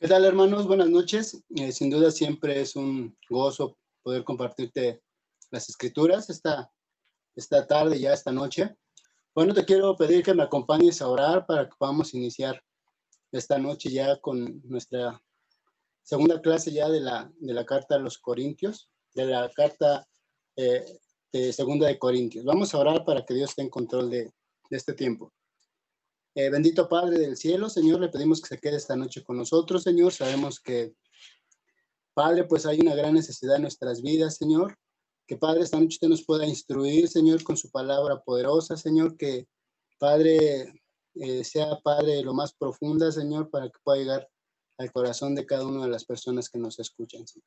¿Qué tal, hermanos? Buenas noches. Sin duda siempre es un gozo poder compartirte las escrituras esta tarde, ya esta noche. Bueno, te quiero pedir que me acompañes a orar para que podamos iniciar esta noche ya con nuestra segunda clase ya de la carta a los Corintios, de la carta de segunda de Corintios. Vamos a orar para que Dios esté en control de este tiempo. Bendito Padre del cielo, Señor, le pedimos que se quede esta noche con nosotros, Señor. Sabemos que, Padre, pues hay una gran necesidad en nuestras vidas, Señor. Que, Padre, esta noche usted nos pueda instruir, Señor, con su palabra poderosa, Señor. Que, Padre, sea, Padre, lo más profunda, Señor, para que pueda llegar al corazón de cada una de las personas que nos escuchan, Señor.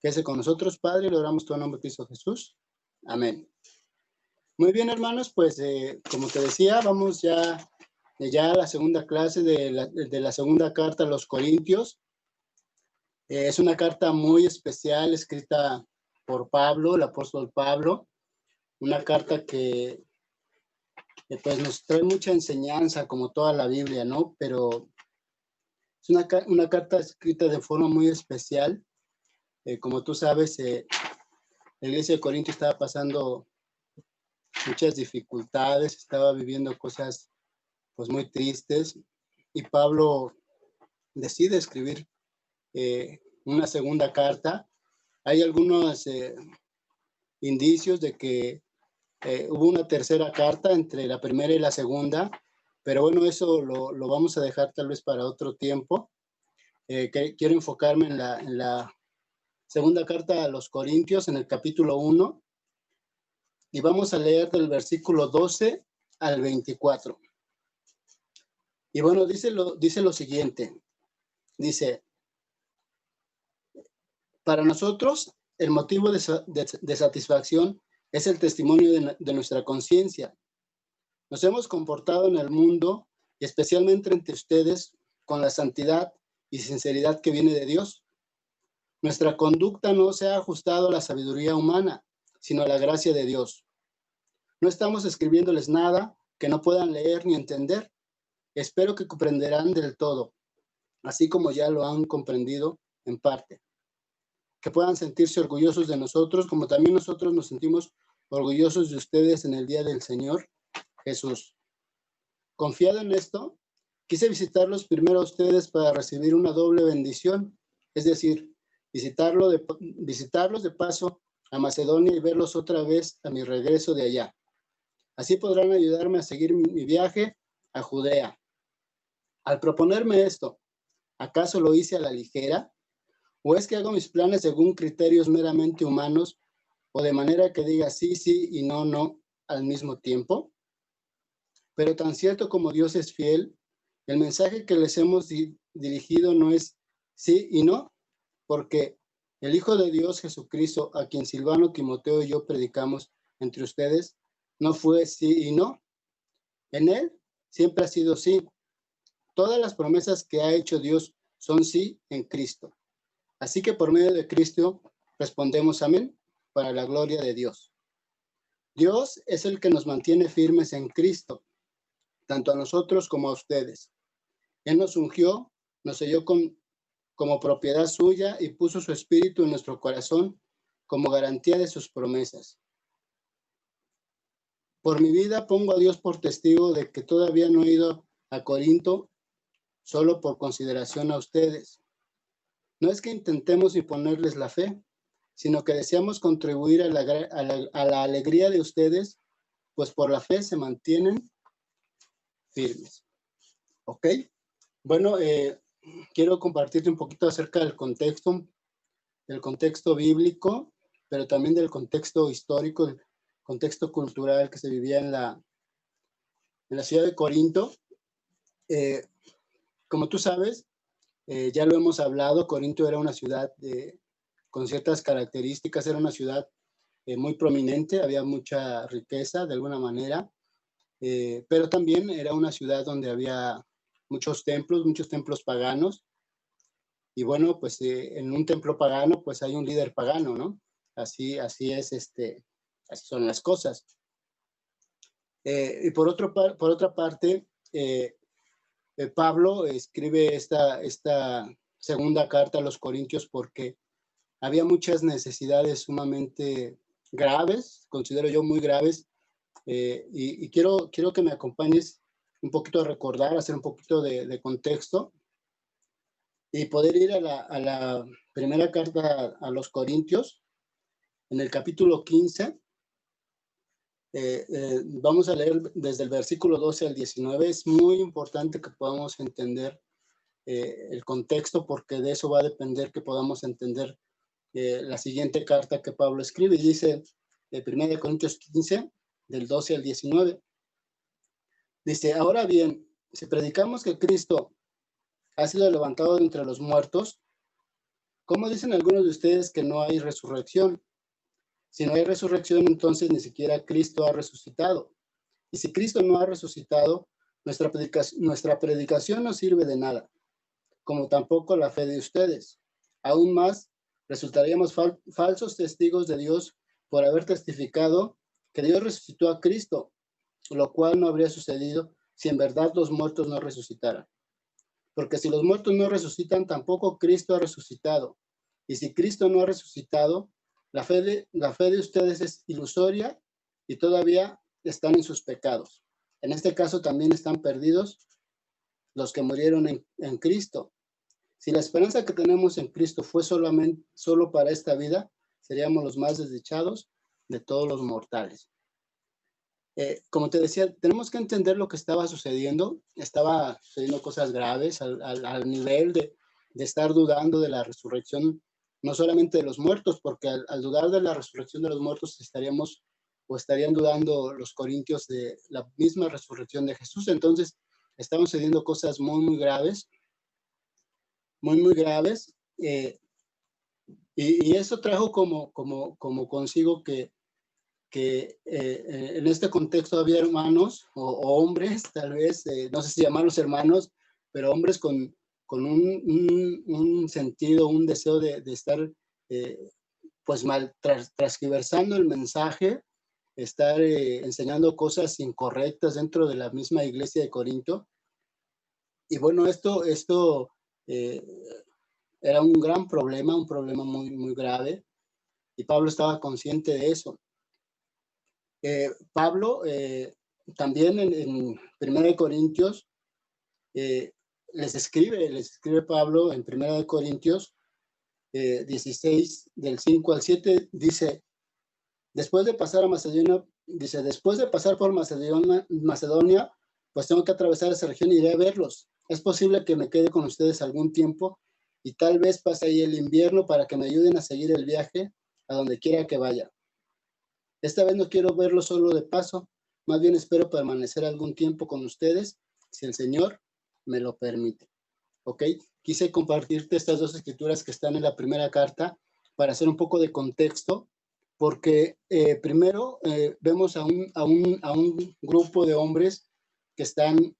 Quédese con nosotros, Padre, y le oramos todo en nombre de Cristo Jesús. Amén. Muy bien, hermanos, pues como te decía, vamos ya a la segunda clase de la segunda carta a los Corintios. Es una carta muy especial escrita por Pablo, el apóstol Pablo, una carta que pues nos trae mucha enseñanza como toda la Biblia, ¿no? Pero es una carta escrita de forma muy especial. Como tú sabes, la iglesia de Corinto estaba pasando muchas dificultades, estaba viviendo cosas pues muy tristes, y Pablo decide escribir una segunda carta. Hay algunos indicios de que hubo una tercera carta entre la primera y la segunda, pero bueno, eso lo vamos a dejar tal vez para otro tiempo. Quiero enfocarme en la segunda carta a los Corintios, en el capítulo 1, y vamos a leer del versículo 12 al 24. Y bueno, dice lo siguiente. Dice: para nosotros, el motivo de satisfacción es el testimonio de nuestra conciencia. Nos hemos comportado en el mundo, y especialmente entre ustedes, con la santidad y sinceridad que viene de Dios. Nuestra conducta no se ha ajustado a la sabiduría humana, sino a la gracia de Dios. No estamos escribiéndoles nada que no puedan leer ni entender. Espero que comprenderán del todo, así como ya lo han comprendido en parte. Que puedan sentirse orgullosos de nosotros, como también nosotros nos sentimos orgullosos de ustedes en el día del Señor Jesús. Confiado en esto, quise visitarlos primero a ustedes para recibir una doble bendición, es decir, visitarlos de paso a Macedonia y verlos otra vez a mi regreso de allá. Así podrán ayudarme a seguir mi viaje a Judea. Al proponerme esto, ¿acaso lo hice a la ligera? ¿O es que hago mis planes según criterios meramente humanos, o de manera que diga sí, sí y no, no al mismo tiempo? Pero tan cierto como Dios es fiel, el mensaje que les hemos dirigido no es sí y no, porque el Hijo de Dios Jesucristo, a quien Silvano, Timoteo y yo predicamos entre ustedes, no fue sí y no. En él siempre ha sido sí. Todas las promesas que ha hecho Dios son sí en Cristo. Así que por medio de Cristo respondemos amén para la gloria de Dios. Dios es el que nos mantiene firmes en Cristo, tanto a nosotros como a ustedes. Él nos ungió, nos selló como propiedad suya y puso su espíritu en nuestro corazón como garantía de sus promesas. Por mi vida pongo a Dios por testigo de que todavía no he ido a Corinto solo por consideración a ustedes. No es que intentemos imponerles la fe, sino que deseamos contribuir a la alegría de ustedes, pues por la fe se mantienen firmes. ¿Ok? Bueno, quiero compartirte un poquito acerca del contexto bíblico, pero también del contexto histórico, el contexto cultural que se vivía en la ciudad de Corinto. Como tú sabes, ya lo hemos hablado, Corinto era una ciudad con ciertas características, era una ciudad muy prominente, había mucha riqueza de alguna manera, pero también era una ciudad donde había muchos templos paganos, y bueno, pues en un templo pagano pues hay un líder pagano, ¿no? Así es, así son las cosas. Y por otra parte, Pablo escribe esta segunda carta a los Corintios porque había muchas necesidades sumamente graves, considero yo muy graves, y quiero que me acompañes un poquito a recordar, hacer un poquito de contexto y poder ir a la primera carta a los Corintios, en el capítulo 15. Vamos a leer desde el versículo 12 al 19. Es muy importante que podamos entender el contexto, porque de eso va a depender que podamos entender la siguiente carta que Pablo escribe. Y dice, 1 Corintios 15, del 12 al 19. Dice, ahora bien, si predicamos que Cristo ha sido levantado de entre los muertos, ¿cómo dicen algunos de ustedes que no hay resurrección? Si no hay resurrección, entonces ni siquiera Cristo ha resucitado. Y si Cristo no ha resucitado, nuestra predicación no sirve de nada, como tampoco la fe de ustedes. Aún más, resultaríamos falsos testigos de Dios por haber testificado que Dios resucitó a Cristo, lo cual no habría sucedido si en verdad los muertos no resucitaran. Porque si los muertos no resucitan, tampoco Cristo ha resucitado. Y si Cristo no ha resucitado, la fe de ustedes es ilusoria y todavía están en sus pecados. En este caso también están perdidos los que murieron en Cristo. Si la esperanza que tenemos en Cristo fue solo para esta vida, seríamos los más desdichados de todos los mortales. Como te decía, tenemos que entender lo que estaba sucediendo. Estaba sucediendo cosas graves al nivel de estar dudando de la resurrección, no solamente de los muertos, porque al dudar de la resurrección de los muertos estarían dudando los corintios de la misma resurrección de Jesús. Entonces, estaban sucediendo cosas muy, muy graves, muy graves, y eso trajo como consigo que en este contexto había hermanos o hombres, tal vez, no sé si llamarlos hermanos, pero hombres con un sentido, un deseo de estar pues transgiversando el mensaje, estar enseñando cosas incorrectas dentro de la misma iglesia de Corinto. Y bueno, esto era un gran problema, un problema muy, muy grave, y Pablo estaba consciente de eso. Pablo también en 1 Corintios les escribe Pablo en 1 Corintios 16, del 5 al 7, dice, después de pasar por Macedonia, pues tengo que atravesar esa región y iré a verlos. Es posible que me quede con ustedes algún tiempo y tal vez pase ahí el invierno para que me ayuden a seguir el viaje a donde quiera que vaya. Esta vez no quiero verlo solo de paso, más bien espero permanecer algún tiempo con ustedes, si el Señor me lo permite. ¿Ok? Quise compartirte estas dos escrituras que están en la primera carta para hacer un poco de contexto, porque primero vemos a un grupo de hombres que están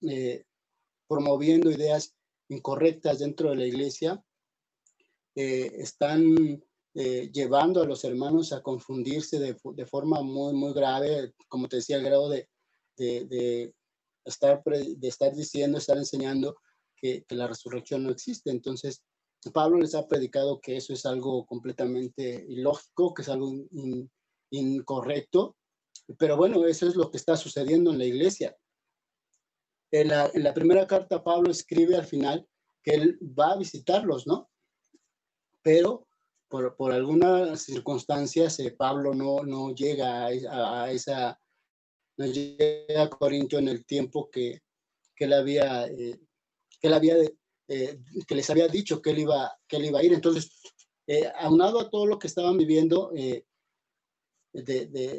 promoviendo ideas incorrectas dentro de la iglesia, están llevando a los hermanos a confundirse de forma muy, muy grave, como te decía, al grado de estar diciendo, estar enseñando que la resurrección no existe. Entonces, Pablo les ha predicado que eso es algo completamente ilógico, que es algo incorrecto, pero bueno, eso es lo que está sucediendo en la iglesia. En la primera carta, Pablo escribe al final que él va a visitarlos, ¿no? Pero por algunas circunstancias Pablo no llega no llega a Corinto en el tiempo que les había dicho que él iba a ir. Entonces, aunado a todo lo que estaban viviendo de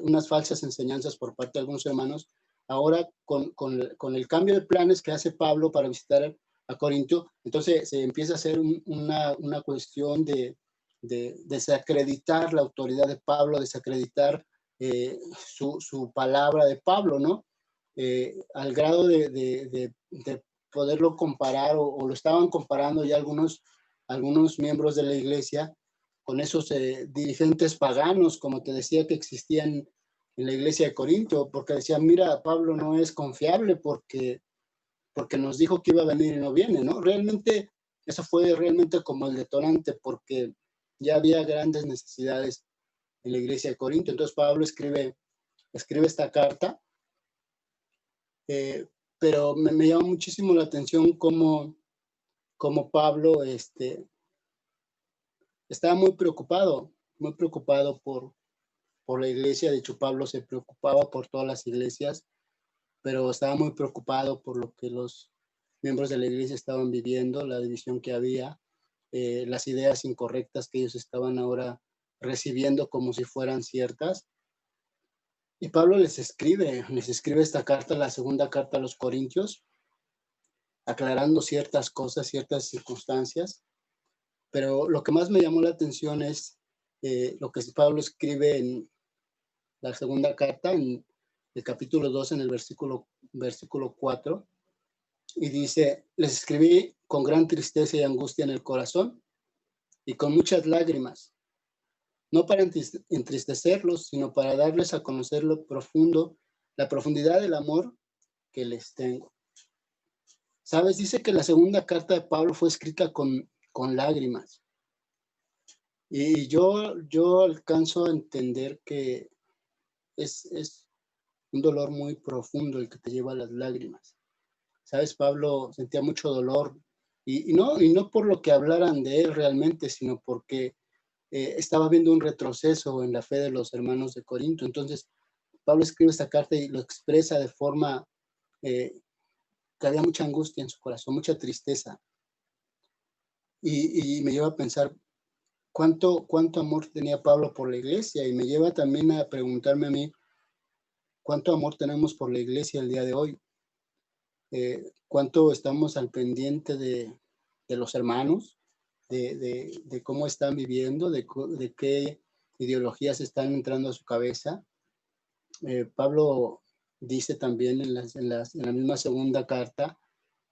unas falsas enseñanzas por parte de algunos hermanos, ahora con el cambio de planes que hace Pablo para visitar a Corinto, entonces se empieza a hacer una cuestión de desacreditar la autoridad de Pablo, desacreditar su palabra de Pablo, ¿no? Al grado de poderlo comparar, o lo estaban comparando ya algunos miembros de la iglesia con esos dirigentes paganos, como te decía, que existían en la iglesia de Corinto, porque decían, mira, Pablo no es confiable porque nos dijo que iba a venir y no viene, ¿no? Realmente eso fue realmente como el detonante, porque ya había grandes necesidades en la iglesia de Corinto. Entonces Pablo escribe esta carta, pero me llama muchísimo la atención cómo Pablo estaba muy preocupado por la iglesia. De hecho, Pablo se preocupaba por todas las iglesias, pero estaba muy preocupado por lo que los miembros de la iglesia estaban viviendo, la división que había, las ideas incorrectas que ellos estaban ahora recibiendo como si fueran ciertas. Y Pablo les escribe esta carta, la segunda carta a los Corintios, aclarando ciertas cosas, ciertas circunstancias. Pero lo que más me llamó la atención es lo que Pablo escribe en la segunda carta, en el capítulo 2, en el versículo 4, y dice: les escribí con gran tristeza y angustia en el corazón y con muchas lágrimas, no para entristecerlos, sino para darles a conocer la profundidad del amor que les tengo. ¿Sabes? Dice que la segunda carta de Pablo fue escrita con lágrimas. Y yo alcanzo a entender que es un dolor muy profundo el que te lleva a las lágrimas. ¿Sabes? Pablo sentía mucho dolor, y no por lo que hablaran de él realmente, sino porque estaba viendo un retroceso en la fe de los hermanos de Corinto. Entonces, Pablo escribe esta carta y lo expresa de forma que había mucha angustia en su corazón, mucha tristeza. Y me lleva a pensar cuánto amor tenía Pablo por la iglesia, y me lleva también a preguntarme a mí, ¿cuánto amor tenemos por la iglesia el día de hoy? ¿Cuánto estamos al pendiente de los hermanos, de cómo están viviendo, de qué ideologías están entrando a su cabeza? Pablo dice también en la misma segunda carta,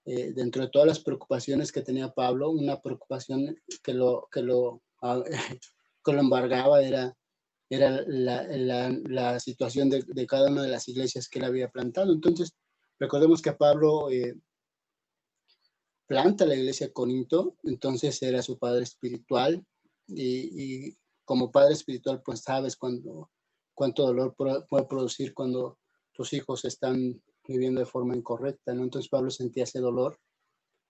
dentro de todas las preocupaciones que tenía Pablo, una preocupación que lo embargaba era la situación de cada una de las iglesias que él había plantado. Entonces, recordemos que Pablo planta la iglesia de Corinto, entonces era su padre espiritual, y como padre espiritual, pues sabes cuánto dolor puede producir cuando tus hijos están viviendo de forma incorrecta, ¿no? Entonces Pablo sentía ese dolor,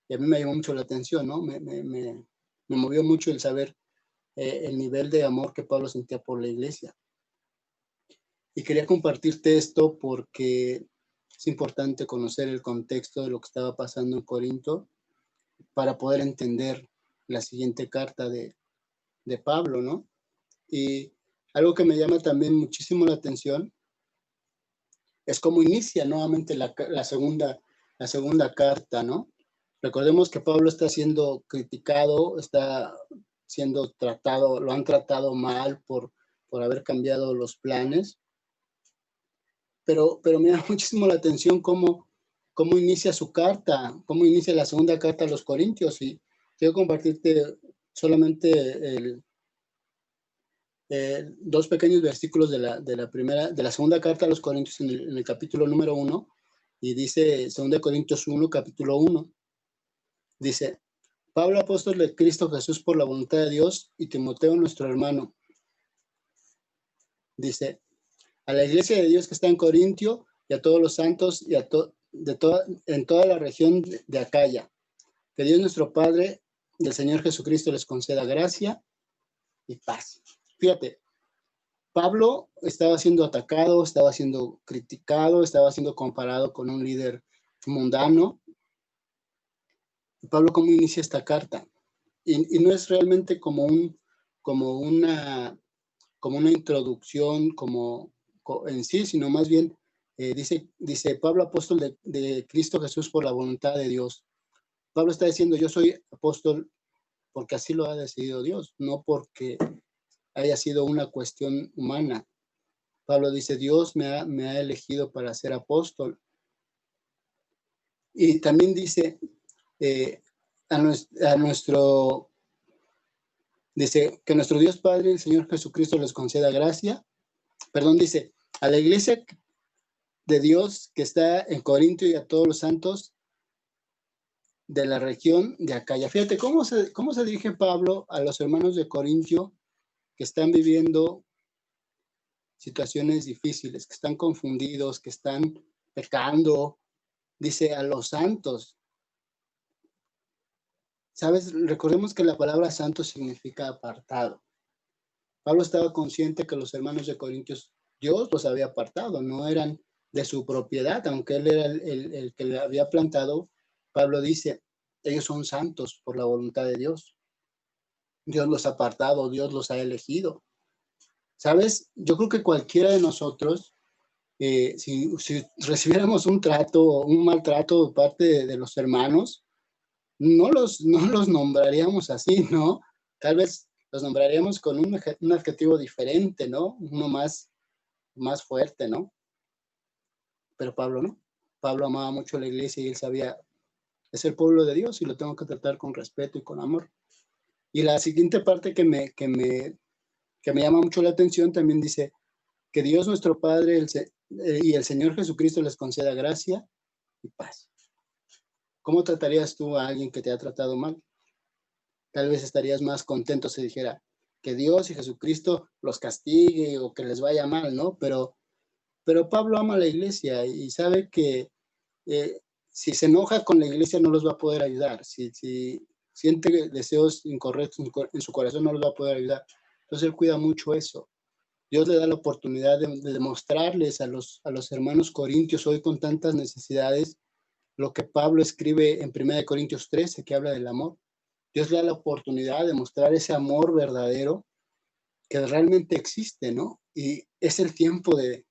y a mí me llamó mucho la atención, ¿no? Me movió mucho el saber el nivel de amor que Pablo sentía por la iglesia. Y quería compartirte esto porque es importante conocer el contexto de lo que estaba pasando en Corinto para poder entender la siguiente carta de Pablo, ¿no? Y algo que me llama también muchísimo la atención es cómo inicia nuevamente la segunda carta, ¿no? Recordemos que Pablo está siendo criticado, está siendo tratado, lo han tratado mal por haber cambiado los planes, pero me llama muchísimo la atención cómo inicia su carta, cómo inicia la segunda carta a los Corintios. Y quiero compartirte solamente dos pequeños versículos de la segunda carta a los Corintios en el capítulo número 1, y dice 2 Corintios 1, capítulo 1, dice: Pablo, apóstol de Cristo Jesús por la voluntad de Dios, y Timoteo, nuestro hermano. Dice: a la iglesia de Dios que está en Corintio, y a todos los santos, y en toda la región de Acaya. Que Dios nuestro Padre y el Señor Jesucristo les conceda gracia y paz. Fíjate, Pablo estaba siendo atacado, estaba siendo criticado, estaba siendo comparado con un líder mundano. Y Pablo, ¿cómo inicia esta carta? Y no es realmente como una introducción en sí, sino más bien dice Pablo, apóstol de Cristo Jesús por la voluntad de Dios. Pablo está diciendo: yo soy apóstol porque así lo ha decidido Dios, no porque haya sido una cuestión humana. Pablo dice: Dios me ha elegido para ser apóstol. Y también dice dice que nuestro Dios Padre, el Señor Jesucristo, les conceda gracia. Dice: a la iglesia de Dios que está en Corinto y a todos los santos, de la región de Acaya. Fíjate cómo se dirige Pablo a los hermanos de Corintio que están viviendo situaciones difíciles, que están confundidos, que están pecando. Dice a los santos. ¿Sabes? Recordemos que la palabra santo significa apartado. Pablo estaba consciente que los hermanos de Corintios, Dios los había apartado, no eran de su propiedad, aunque él era el que le había plantado. Pablo dice, ellos son santos por la voluntad de Dios. Dios los ha apartado, Dios los ha elegido. ¿Sabes? Yo creo que cualquiera de nosotros, si recibiéramos un maltrato de parte de los hermanos, no los nombraríamos así, ¿no? Tal vez los nombraríamos con un adjetivo diferente, ¿no? Uno más fuerte, ¿no? Pero Pablo no. Pablo amaba mucho a la iglesia y él sabía, es el pueblo de Dios y lo tengo que tratar con respeto y con amor. Y la siguiente parte que me llama mucho la atención también dice que Dios nuestro Padre y el Señor Jesucristo les conceda gracia y paz. ¿Cómo tratarías tú a alguien que te ha tratado mal? Tal vez estarías más contento si dijera que Dios y Jesucristo los castigue o que les vaya mal, ¿no? Pero Pablo ama a la iglesia y sabe que si se enoja con la iglesia no los va a poder ayudar. Si siente deseos incorrectos en su corazón no los va a poder ayudar. Entonces él cuida mucho eso. Dios le da la oportunidad de demostrarles a los hermanos corintios hoy con tantas necesidades lo que Pablo escribe en 1 Corintios 13, que habla del amor. Dios le da la oportunidad de mostrar ese amor verdadero que realmente existe, ¿no? Y es el tiempo de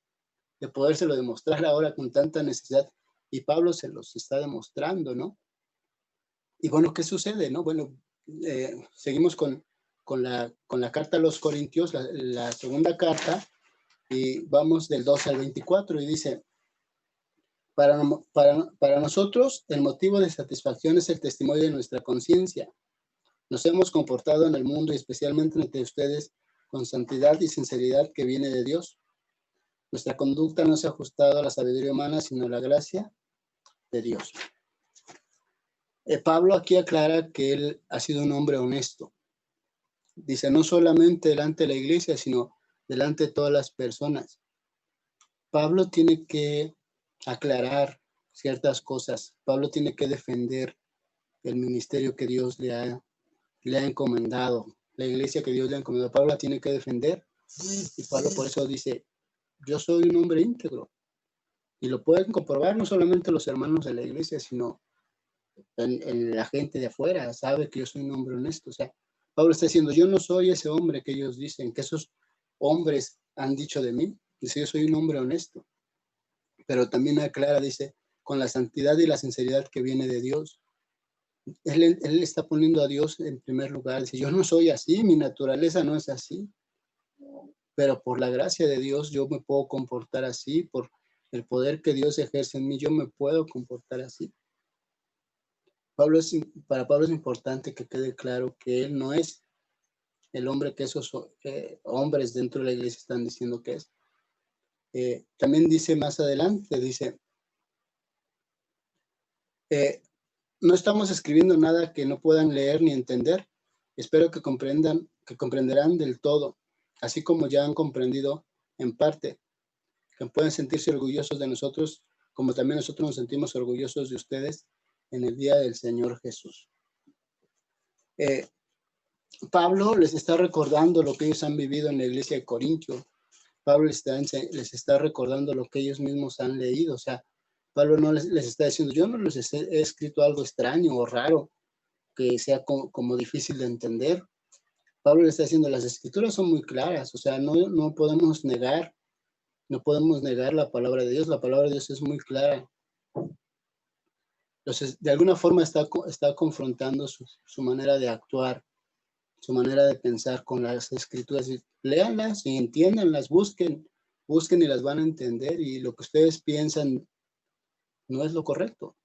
podérselo demostrar ahora con tanta necesidad. Y Pablo se los está demostrando, ¿no? Y bueno, ¿qué sucede, no? Bueno, seguimos con la carta a los Corintios, la segunda carta, y vamos del 12 al 24, y dice, para nosotros el motivo de satisfacción es el testimonio de nuestra conciencia. Nos hemos comportado en el mundo y especialmente entre ustedes con santidad y sinceridad que viene de Dios. Nuestra conducta no se ha ajustado a la sabiduría humana, sino a la gracia de Dios. Pablo aquí aclara que él ha sido un hombre honesto. Dice, no solamente delante de la iglesia, sino delante de todas las personas. Pablo tiene que aclarar ciertas cosas. Pablo tiene que defender el ministerio que Dios le ha encomendado, la iglesia que Dios le ha encomendado. Pablo la tiene que defender. Y Pablo por eso dice, yo soy un hombre íntegro. Y lo pueden comprobar no solamente los hermanos de la iglesia, sino en la gente de afuera. Sabe que yo soy un hombre honesto. O sea, Pablo está diciendo, yo no soy ese hombre que ellos dicen, que esos hombres han dicho de mí. Dice, yo soy un hombre honesto. Pero también aclara, dice, con la santidad y la sinceridad que viene de Dios. Él está poniendo a Dios en primer lugar. Dice, yo no soy así, mi naturaleza no es así. Pero por la gracia de Dios yo me puedo comportar así, por el poder que Dios ejerce en mí, yo me puedo comportar así. Para Pablo es importante que quede claro que él no es el hombre que esos hombres dentro de la iglesia están diciendo que es. También dice más adelante, dice, no estamos escribiendo nada que no puedan leer ni entender. Espero que comprenderán del todo, así como ya han comprendido en parte, que pueden sentirse orgullosos de nosotros, como también nosotros nos sentimos orgullosos de ustedes en el día del Señor Jesús. Pablo les está recordando lo que ellos han vivido en la iglesia de Corintio. Pablo les está recordando lo que ellos mismos han leído. O sea, Pablo no les está diciendo, yo no les he escrito algo extraño o raro que sea como difícil de entender. Pablo les está diciendo, las escrituras son muy claras. O sea, no podemos negar la palabra de Dios. La palabra de Dios es muy clara. Entonces, de alguna forma está confrontando su manera de actuar, su manera de pensar con las escrituras. Léanlas y entiéndanlas, busquen y las van a entender, y lo que ustedes piensan no es lo correcto.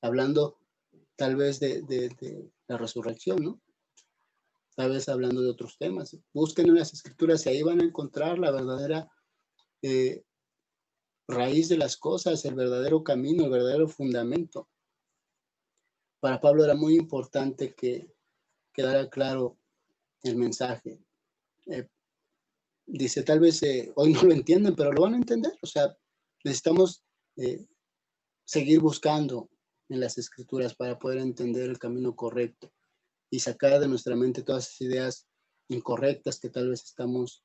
Hablando tal vez de la resurrección, ¿no? Tal vez hablando de otros temas. Busquen en las escrituras y ahí van a encontrar la verdadera raíz de las cosas, el verdadero camino, el verdadero fundamento. para Pablo era muy importante que quedara claro el mensaje. Dice, tal vez hoy no lo entienden, pero lo van a entender. O sea, necesitamos seguir buscando en las escrituras para poder entender el camino correcto y sacar de nuestra mente todas esas ideas incorrectas que tal vez estamos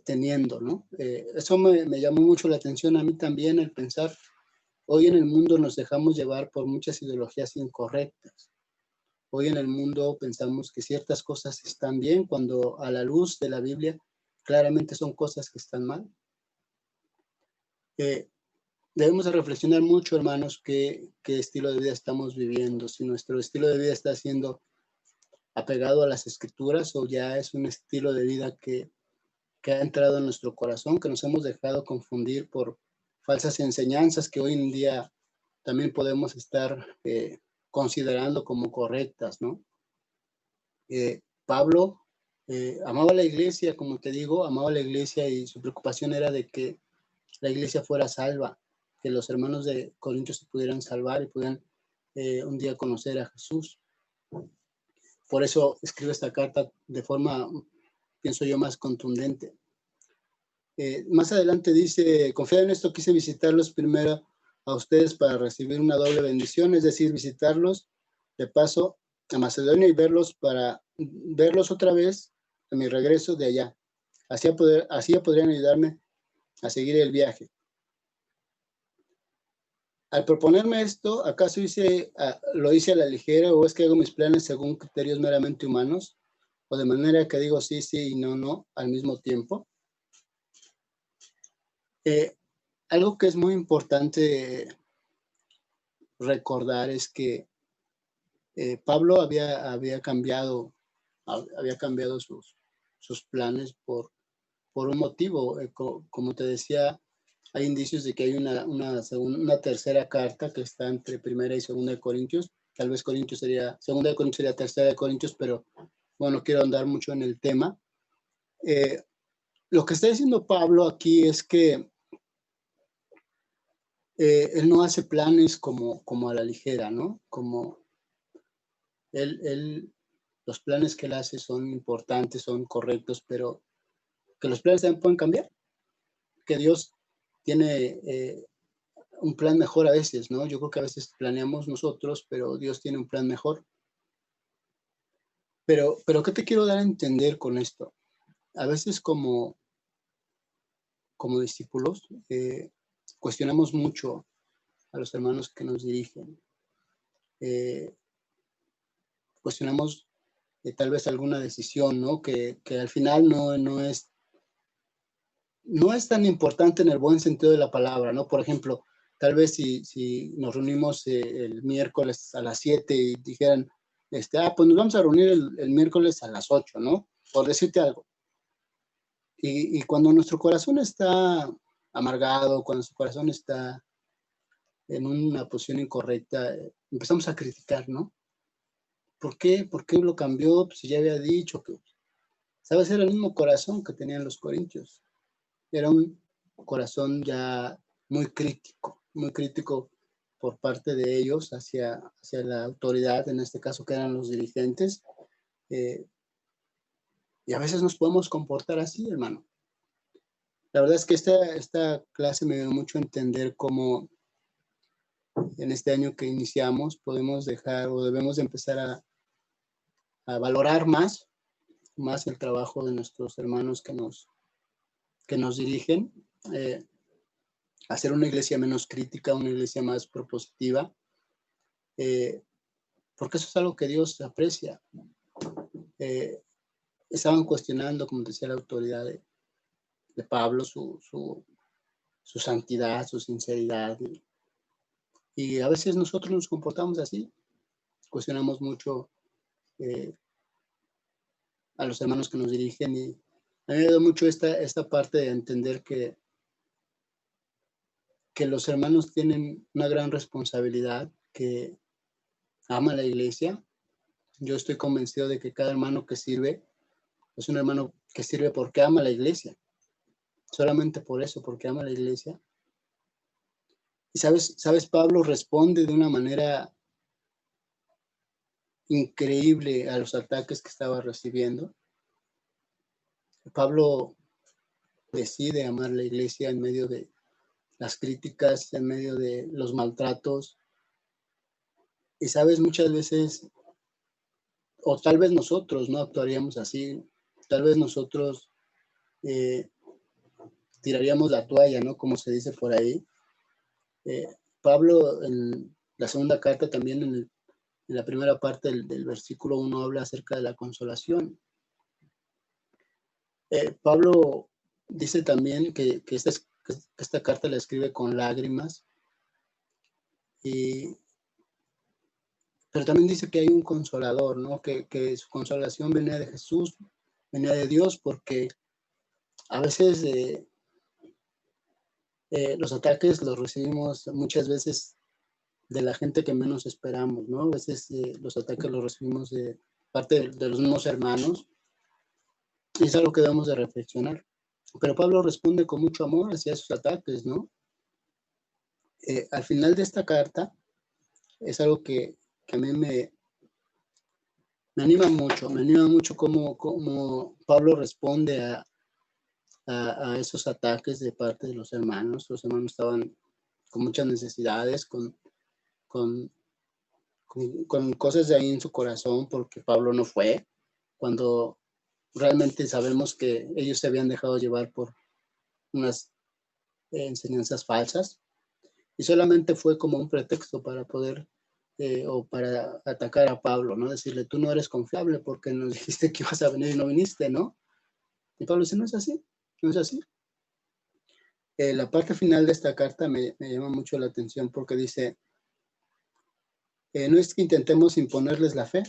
teniendo, ¿no? Eso me llamó mucho la atención a mí también, el pensar, hoy en el mundo nos dejamos llevar por muchas ideologías incorrectas. Hoy en el mundo pensamos que ciertas cosas están bien cuando a la luz de la Biblia claramente son cosas que están mal. Debemos de reflexionar mucho, hermanos, qué estilo de vida estamos viviendo, si nuestro estilo de vida está siendo apegado a las escrituras o ya es un estilo de vida que ha entrado en nuestro corazón, que nos hemos dejado confundir por falsas enseñanzas que hoy en día también podemos estar considerando como correctas, ¿no? Pablo amaba la iglesia, como te digo, amaba la iglesia y su preocupación era de que la iglesia fuera salva, que los hermanos de Corintios se pudieran salvar y pudieran un día conocer a Jesús. Por eso escribe esta carta de forma, pienso yo, más contundente. Más adelante dice, confiado en esto, quise visitarlos primero a ustedes para recibir una doble bendición, es decir, visitarlos de paso a Macedonia y verlos otra vez a mi regreso de allá. Así podrían ayudarme a seguir el viaje. Al proponerme esto, ¿acaso lo hice a la ligera o es que hago mis planes según criterios meramente humanos? ¿O de manera que digo sí, sí y no, no al mismo tiempo? Algo que es muy importante recordar es que Pablo había cambiado sus planes por un motivo. Como te decía, hay indicios de que hay una tercera carta que está entre Primera y Segunda de Corintios. Tal vez Segunda de Corintios sería Tercera de Corintios, pero bueno, no quiero andar mucho en el tema. Lo que está diciendo Pablo aquí es que él no hace planes como a la ligera, ¿no? Como los planes que él hace son importantes, son correctos, pero que los planes también pueden cambiar, que Dios tiene un plan mejor a veces, ¿no? Yo creo que a veces planeamos nosotros, pero Dios tiene un plan mejor. Pero ¿qué te quiero dar a entender con esto? A veces como discípulos cuestionamos mucho a los hermanos que nos dirigen. Cuestionamos tal vez alguna decisión, ¿no? Que al final no es tan importante en el buen sentido de la palabra, ¿no? Por ejemplo, tal vez si nos reunimos el miércoles a las 7 y dijeran, pues nos vamos a reunir el miércoles a las 8, ¿no? Por decirte algo. Y cuando nuestro corazón está amargado, cuando nuestro corazón está en una posición incorrecta, empezamos a criticar, ¿no? ¿Por qué? ¿Por qué lo cambió? Pues ya había dicho que, ¿sabes? Era el mismo corazón que tenían los corintios. Era un corazón ya muy crítico por parte de ellos hacia la autoridad, en este caso que eran los dirigentes. Y a veces nos podemos comportar así, hermano. La verdad es que esta clase me dio mucho a entender cómo en este año que iniciamos podemos dejar o debemos de empezar a valorar más el trabajo de nuestros hermanos que nos dirigen, hacer una iglesia menos crítica, una iglesia más propositiva, porque eso es algo que Dios aprecia. Estaban cuestionando, como decía, la autoridad de Pablo, su santidad, su sinceridad, y a veces nosotros nos comportamos así, cuestionamos mucho a los hermanos que nos dirigen, y a mí me da mucho esta parte de entender que los hermanos tienen una gran responsabilidad, que ama la iglesia. Yo estoy convencido de que cada hermano que sirve es un hermano que sirve porque ama la iglesia, solamente por eso, porque ama la iglesia. Y sabes, Pablo responde de una manera increíble a los ataques que estaba recibiendo, Pablo decide amar la iglesia en medio de las críticas, en medio de los maltratos. Y sabes, muchas veces, o tal vez nosotros no actuaríamos así, tal vez nosotros tiraríamos la toalla, ¿no? Como se dice por ahí. Pablo en la segunda carta también en la primera parte del versículo 1 habla acerca de la consolación. Pablo dice también que esta carta la escribe con lágrimas, pero también dice que hay un consolador, ¿no? Que su consolación venía de Jesús, venía de Dios, porque a veces los ataques los recibimos muchas veces de la gente que menos esperamos, ¿no? A veces los ataques los recibimos de parte de los mismos hermanos, y es algo que debemos de reflexionar. Pero Pablo responde con mucho amor hacia esos ataques, ¿no? Al final de esta carta es algo que a mí me anima mucho cómo Pablo responde a esos ataques de parte de los hermanos. Los hermanos estaban con muchas necesidades, con cosas de ahí en su corazón, porque Pablo no fue, cuando realmente sabemos que ellos se habían dejado llevar por unas enseñanzas falsas, y solamente fue como un pretexto para poder o para atacar a Pablo, ¿no? Decirle, tú no eres confiable porque nos dijiste que ibas a venir y no viniste, ¿no? Y Pablo dice, no es así, no es así. La parte final de esta carta me llama mucho la atención porque dice, no es que intentemos imponerles la fe,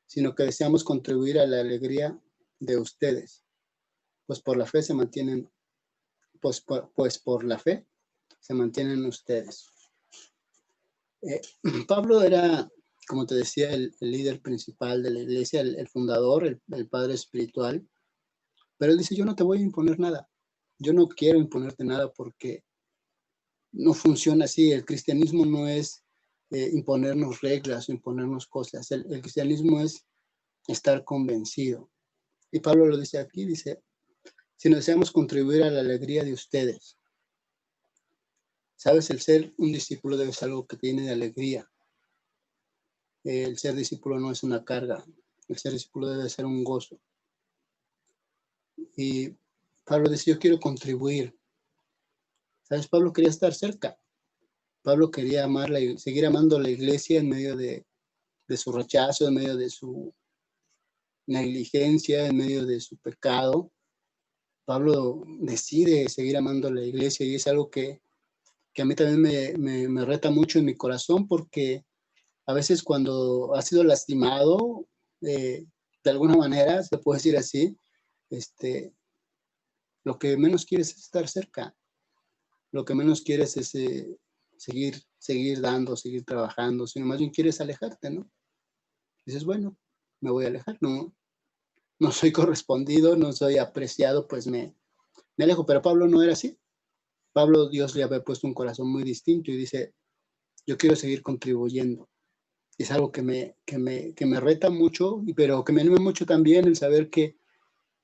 sino que deseamos contribuir a la alegría de ustedes, pues por la fe se mantienen, pues por la fe se mantienen ustedes. Pablo era, como te decía, el líder principal de la iglesia, el fundador, el padre espiritual, pero él dice, yo no te voy a imponer nada, yo no quiero imponerte nada porque no funciona así. El cristianismo no es imponernos reglas o imponernos cosas. El cristianismo es estar convencido. Y Pablo lo dice aquí, dice, si no deseamos contribuir a la alegría de ustedes. Sabes, el ser un discípulo debe ser algo que tiene de alegría. El ser discípulo no es una carga. El ser discípulo debe ser un gozo. Y Pablo dice, yo quiero contribuir. ¿Sabes? Pablo quería estar cerca. Pablo quería seguir amando a la iglesia en medio de su rechazo, en medio de su negligencia, en medio de su pecado. Pablo decide seguir amando a la iglesia y es algo que a mí también me reta mucho en mi corazón, porque a veces cuando has sido lastimado, de alguna manera, se puede decir así, lo que menos quieres es estar cerca, lo que menos quieres es seguir dando, seguir trabajando, sino más bien quieres alejarte, ¿no? Dices, bueno, me voy a alejar, no soy correspondido, no soy apreciado, pues me alejo. Pero Pablo no era así. Pablo, Dios le había puesto un corazón muy distinto y dice, yo quiero seguir contribuyendo. Es algo que me reta mucho, pero que me anima mucho también el saber que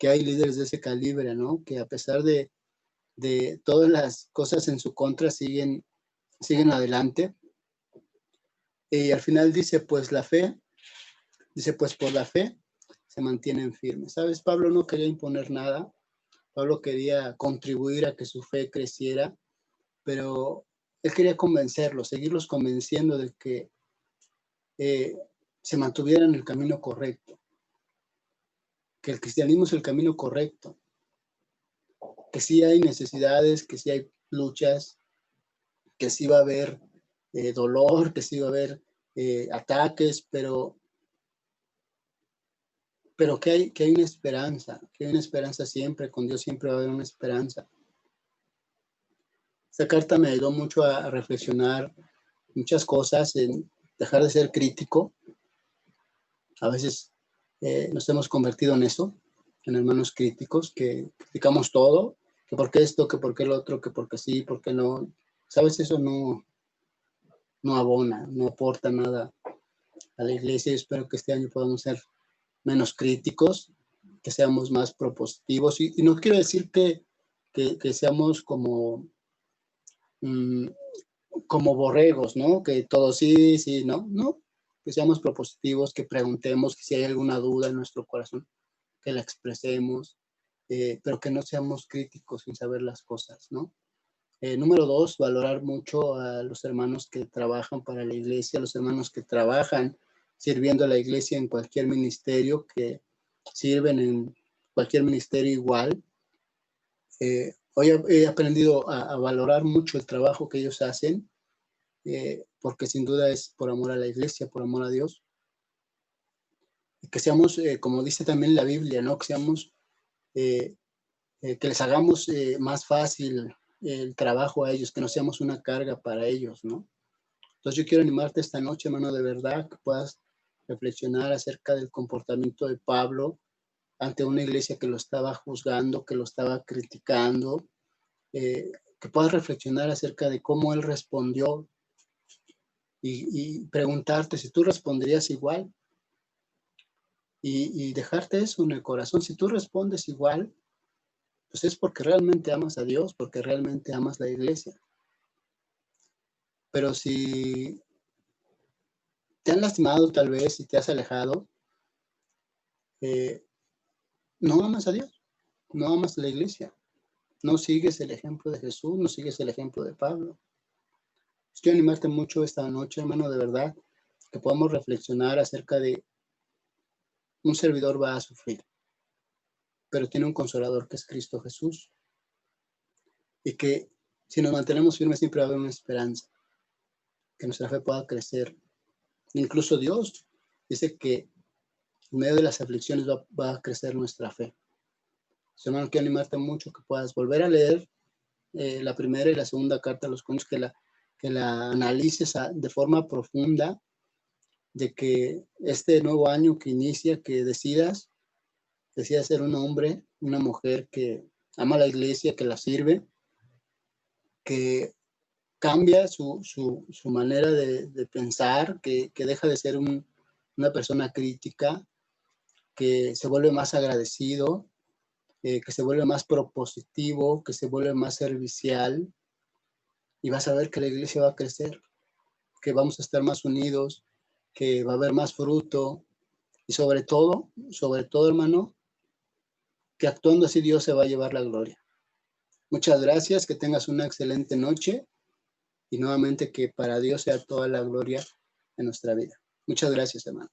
hay líderes de ese calibre, ¿no? Que a pesar de todas las cosas en su contra siguen adelante. Y al final dice, pues por la fe se mantienen firmes. ¿Sabes? Pablo no quería imponer nada. Pablo quería contribuir a que su fe creciera, pero él quería convencerlos, seguirlos convenciendo de que se mantuvieran en el camino correcto, que el cristianismo es el camino correcto, que sí hay necesidades, que sí hay luchas, que sí va a haber dolor, que sí va a haber ataques, pero que hay una esperanza, siempre, con Dios siempre va a haber una esperanza. Esta carta me ayudó mucho a reflexionar muchas cosas, en dejar de ser crítico. A veces nos hemos convertido en eso, en hermanos críticos, que criticamos todo, que por qué esto, que por qué el otro, que por qué sí, por qué no. ¿Sabes? Eso no abona, no aporta nada a la iglesia. Yo espero que este año podamos ser menos críticos, que seamos más propositivos. Y no quiero decir que seamos como borregos, ¿no? Que todo sí, sí, no, no. Que seamos propositivos, que preguntemos, que si hay alguna duda en nuestro corazón, que la expresemos, pero que no seamos críticos sin saber las cosas, ¿no? Número 2, valorar mucho a los hermanos que trabajan para la iglesia, los hermanos que trabajan sirviendo a la iglesia en cualquier ministerio, que sirven en cualquier ministerio igual. Hoy he aprendido a valorar mucho el trabajo que ellos hacen, porque sin duda es por amor a la iglesia, por amor a Dios. Y que seamos, como dice también la Biblia, ¿no? Que seamos, que les hagamos más fácil el trabajo a ellos, que no seamos una carga para ellos, ¿no? Entonces yo quiero animarte esta noche, hermano, de verdad, que puedas reflexionar acerca del comportamiento de Pablo ante una iglesia que lo estaba juzgando, que lo estaba criticando, que puedas reflexionar acerca de cómo él respondió y preguntarte si tú responderías igual y dejarte eso en el corazón. Si tú respondes igual, pues es porque realmente amas a Dios, porque realmente amas la iglesia. Pero si te han lastimado tal vez y te has alejado, no amas a Dios, no amas a la iglesia, no sigues el ejemplo de Jesús, no sigues el ejemplo de Pablo. Quiero animarte mucho esta noche, hermano, de verdad, que podamos reflexionar acerca de un servidor va a sufrir, pero tiene un consolador que es Cristo Jesús. Y que si nos mantenemos firmes siempre va a haber una esperanza, que nuestra fe pueda crecer. Incluso Dios dice que en medio de las aflicciones va a crecer nuestra fe. Hermano, quiero animarte mucho que puedas volver a leer la primera y la segunda carta a los Corintios, que la analices de forma profunda, de que este nuevo año que inicia, que decidas ser un hombre, una mujer que ama la iglesia, que la sirve, que cambia su manera de pensar, que deja de ser una persona crítica, que se vuelve más agradecido, que se vuelve más propositivo, que se vuelve más servicial, y vas a ver que la iglesia va a crecer, que vamos a estar más unidos, que va a haber más fruto, y sobre todo, hermano, que actuando así Dios se va a llevar la gloria. Muchas gracias, que tengas una excelente noche, y nuevamente que para Dios sea toda la gloria en nuestra vida. Muchas gracias, hermano.